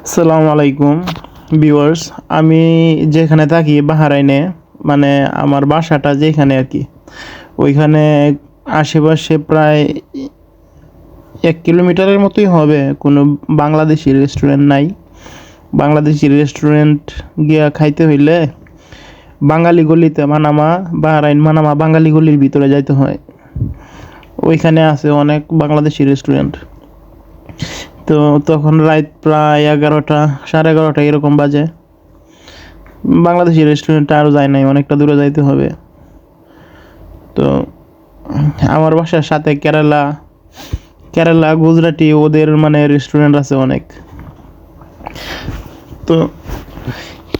আসসালামু আলাইকুম ভিউয়ার্স। আমি যেখানে থাকি বাহরাইনে, মানে আমার বাসাটা যেখানে আর কি, ওইখানে আশেপাশে প্রায় 1 কিলোমিটারের মতোই হবে, কোনো বাংলাদেশি রেস্টুরেন্ট নাই। বাংলাদেশি রেস্টুরেন্ট গিয়া খাইতে হইলে বাঙালি গলিতে মানামা, বাহরাইন মানামা বাঙালি গলির ভিতরে যাইতে হয়। ওইখানে আছে অনেক বাংলাদেশি রেস্টুরেন্ট। তো তখন রাত প্রায় 11টা, সাড়ে 11টা এরকম বাজে। বাংলাদেশি রেস্টুরেন্টে আরও যায় নাই, অনেকটা দূরে যাইতে হবে। তো আমার বাসার সাথে কেরালা কেরালা গুজরাটি ওদের মানে রেস্টুরেন্ট আছে অনেক। তো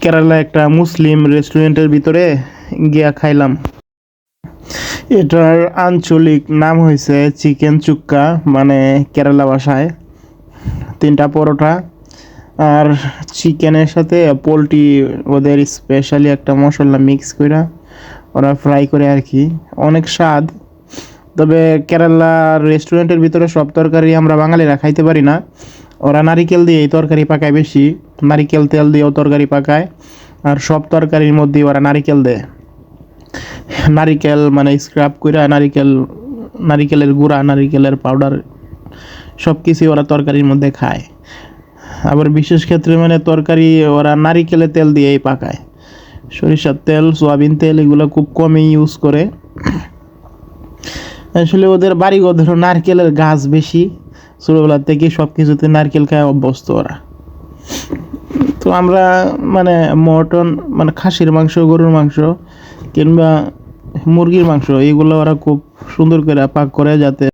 কেরালা একটা মুসলিম রেস্টুরেন্টের ভিতরে গিয়া খাইলাম। এটার আঞ্চলিক নাম হয়েছে চিকেন চুক্কা, মানে কেরালা ভাষায়। 3টা পরোটা আর চিকেনের সাথে পোলট্রি, ওদের স্পেশালি একটা মশলা মিক্স করে ওরা ফ্রাই করে আর কি, অনেক স্বাদ। তবে কেরালার রেস্টুরেন্টের ভিতরে সব তরকারি আমরা বাঙালিরা খাইতে পারি না। ওরা নারিকেল দিয়ে এই তরকারি পাকায় বেশি, নারিকেল তেল দিয়েও তরকারি পাকায়। আর সব তরকারির মধ্যেই ওরা নারিকেল দেয়। নারিকেল মানে স্ক্রাব করে নারিকেলের গুঁড়া, নারিকেলের পাউডার সব কিছুই ওরা তরকারির মধ্যে খায়। আবার বিশেষ ক্ষেত্রে মানে তরকারি ওরা নারিকেলের তেল দিয়েই পাকায়। সরিষার তেল, সয়াবিন তেল এগুলো খুব কমই ইউজ করে। আসলে ওদের বাড়িঘর ধরো নারকেলের গাছ বেশি, ছোটোবেলা থেকে সব কিছুতে নারকেল খায় অভ্যস্ত ওরা। তো আমরা মানে মটন, মানে খাসির মাংস, গরুর মাংস কিংবা মুরগির মাংস, এগুলো ওরা খুব সুন্দর করে পাক করে, যাতে